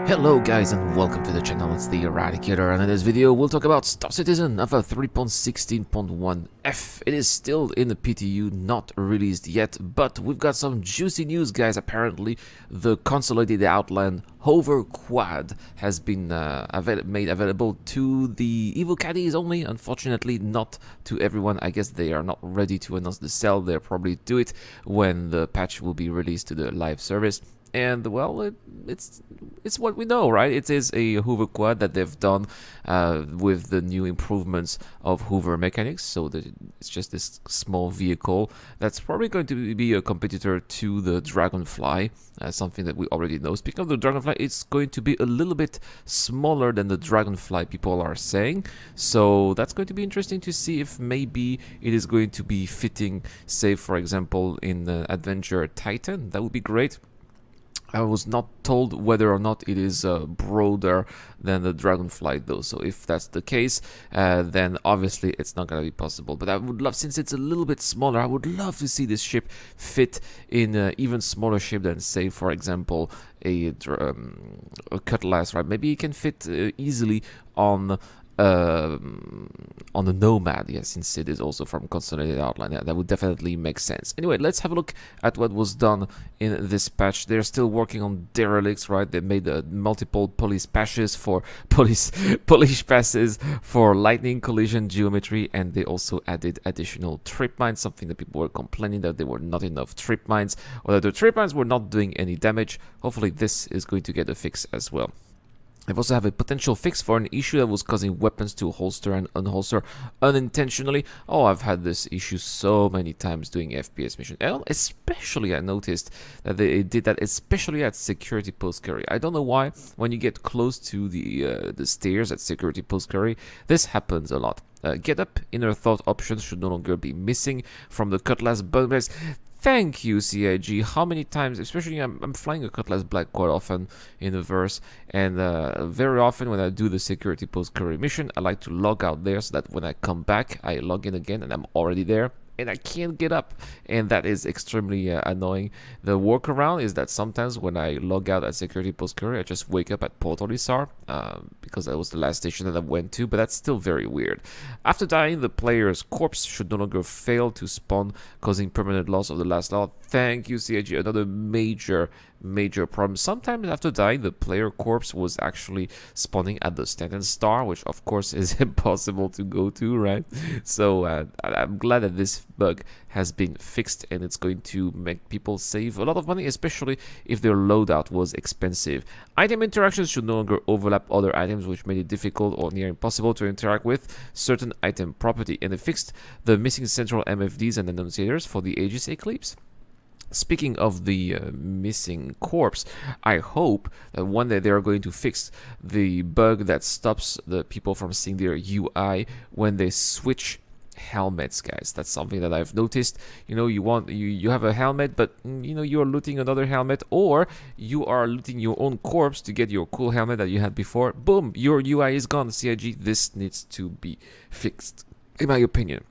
Hello guys and welcome to the channel, it's the Eradicator, and in this video we'll talk about Star Citizen of a 3.16.1F. It is still in the PTU, not released yet, but we've got some juicy news guys. Apparently the Consolidated Outland HoverQuad has been made available to the evocati only, unfortunately not to everyone. I guess they are not ready to announce the sale, they'll probably do it when the patch will be released to the live service. And well, it's what we know, right? It is a HoverQuad that they've done with the new improvements of hover mechanics. So that it's just this small vehicle that's probably going to be a competitor to the Dragonfly, something that we already know. Speaking of the Dragonfly, it's going to be a little bit smaller than the Dragonfly, people are saying. So that's going to be interesting to see if maybe it is going to be fitting, say for example, in Adventure Titan. That would be great. I was not told whether or not it is broader than the Dragonfly though, so if that's the case, then obviously it's not going to be possible. But I would love, since it's a little bit smaller, I would love to see this ship fit in an even smaller ship than, say, for example, a Cutlass, right? Maybe it can fit easily on the Nomad, yes, since it is also from Consolidated Outland. Yeah, that would definitely make sense. Anyway, let's have a look at what was done in this patch. They're still working on derelicts, right? They made multiple police passes for police passes for lightning collision geometry, and they also added additional trip mines, something that people were complaining that there were not enough trip mines, or that the trip mines were not doing any damage. Hopefully this is going to get a fix as well. I've also have a potential fix for an issue that was causing weapons to holster and unholster unintentionally. Oh, I've had this issue so many times doing FPS mission. And especially I noticed that they did that, especially at security post carry. I don't know why. When you get close to the stairs at security post carry, this happens a lot. Get up, inner thought options should no longer be missing from the Cutlass bonus. Thank you, CIG. How many times, especially I'm flying a Cutlass Black quite often in the verse, and very often when I do the security post carry mission, I like to log out there so that when I come back, I log in again and I'm already there. And I can't get up, and that is extremely annoying. The workaround is that sometimes when I log out at security post carry, I just wake up at Port Olisar, because that was the last station that I went to, but that's still very weird. After dying, the player's corpse should no longer fail to spawn, causing permanent loss of the last slot. Thank you, CIG. Another major problem. Sometimes after dying, the player corpse was actually spawning at the standard star, which of course is impossible to go to, right? So I'm glad that this bug has been fixed, and it's going to make people save a lot of money, especially if their loadout was expensive. Item interactions should no longer overlap other items, which made it difficult or near impossible to interact with certain item property, and they fixed the missing central MFDs and annunciators for the Aegis Eclipse. Speaking of the missing corpse, I hope that one day they are going to fix the bug that stops the people from seeing their UI when they switch helmets, guys. That's something that I've noticed. You know, you have a helmet, but you know, you're looting another helmet, or you are looting your own corpse to get your cool helmet that you had before. Boom, your UI is gone. CIG, this needs to be fixed, in my opinion.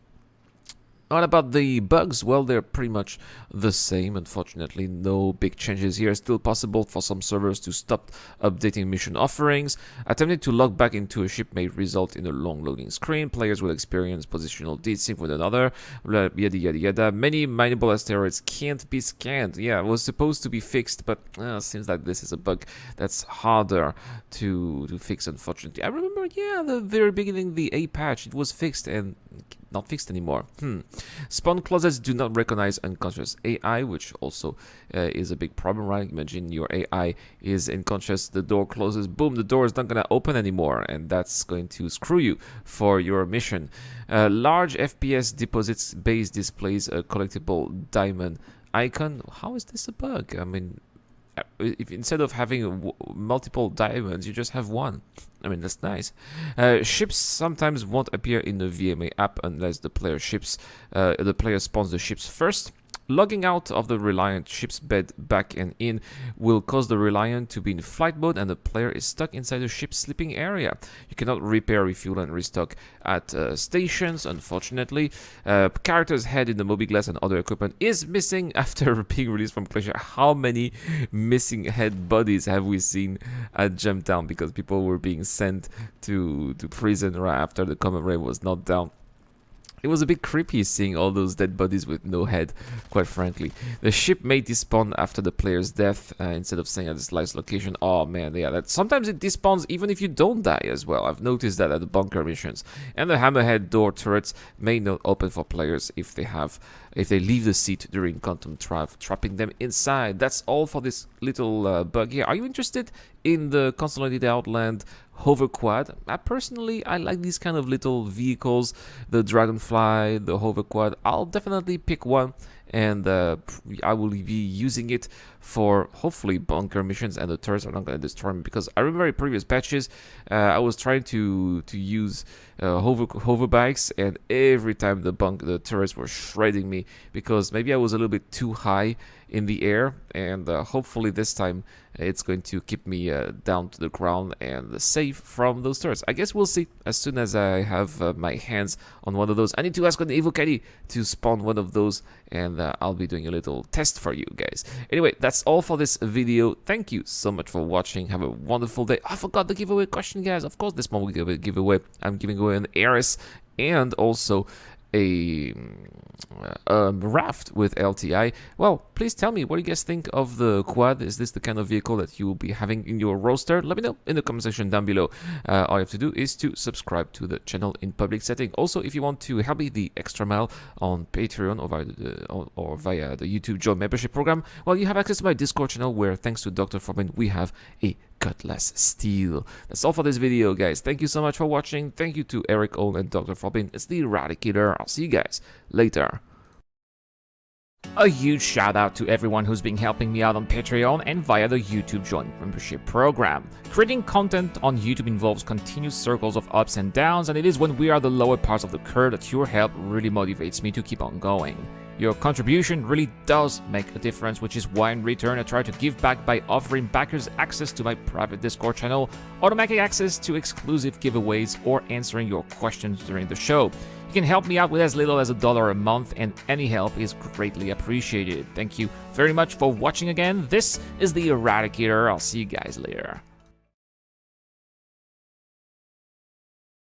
What about the bugs? Well, they're pretty much the same. Unfortunately, no big changes here. It's still possible for some servers to stop updating mission offerings. Attempting to log back into a ship may result in a long loading screen. Players will experience positional desync with another. Yada yada yada. Many mineable asteroids can't be scanned. Yeah, it was supposed to be fixed, but seems like this is a bug that's harder to fix, unfortunately. I remember, yeah, the very beginning, the A patch, it was fixed and not fixed anymore. Spawn closets do not recognize unconscious AI, which also is a big problem, right? Imagine your AI is unconscious, the door closes, boom, the door is not going to open anymore, and that's going to screw you for your mission. Large FPS deposits base displays a collectible diamond icon. How is this a bug? I mean, if instead of having multiple diamonds, you just have one. I mean, that's nice. Ships sometimes won't appear in the VMA app unless the player spawns the ships first. Logging out of the Reliant ship's bed back and in will cause the Reliant to be in flight mode and the player is stuck inside the ship's sleeping area. You cannot repair, refuel, and restock at stations, unfortunately. Character's head in the mobiGlass and other equipment is missing after being released from Glacier. How many missing head bodies have we seen at Gemtown because people were being sent to prison right after the common ray was not down? It was a bit creepy seeing all those dead bodies with no head, quite frankly. The ship may despawn after the player's death instead of staying at its life's location. Oh man, yeah, that sometimes it despawns even if you don't die as well. I've noticed that at the bunker missions. And the hammerhead door turrets may not open for players if they leave the seat during quantum trapping them inside. That's all for this little bug here. Are you interested in the Consolidated Outland HoverQuad? Personally, I like these kind of little vehicles, the Dragonfly, the HoverQuad. I'll definitely pick one, and I will be using it for hopefully bunker missions, and the turrets are not going to destroy me, because I remember in previous patches I was trying to use hover bikes, and every time the turrets were shredding me because maybe I was a little bit too high in the air, and hopefully this time it's going to keep me down to the ground and safe from those turrets. I guess we'll see as soon as I have my hands on one of those. I need to ask an evocati to spawn one of those, and I'll be doing a little test for you guys. Anyway, that's all for this video. Thank you so much for watching. Have a wonderful day. I forgot the giveaway question, guys. Of course, this one will give a giveaway. I'm giving away an Ares and also a raft with LTI. Well, please tell me, what do you guys think of the quad? Is this the kind of vehicle that you will be having in your roster? Let me know in the comment section down below. All you have to do is to subscribe to the channel in public setting. Also, if you want to help me the extra mile on Patreon or via the YouTube Join membership program, well, you have access to my Discord channel where, thanks to Dr. Foreman, we have a Cutlass Steel. That's all for this video, guys. Thank you so much for watching. Thank you to Eric Owen and Dr. Foreman. It's the Eradicator. I'll see you guys later. A huge shout out to everyone who's been helping me out on Patreon and via the YouTube Join membership program. Creating content on YouTube involves continuous circles of ups and downs, and it is when we are the lower parts of the curve that your help really motivates me to keep on going. Your contribution really does make a difference, which is why in return I try to give back by offering backers access to my private Discord channel, automatic access to exclusive giveaways, or answering your questions during the show. You can help me out with as little as $1 a month, and any help is greatly appreciated. Thank you very much for watching again. This is the Eradicator. I'll see you guys later.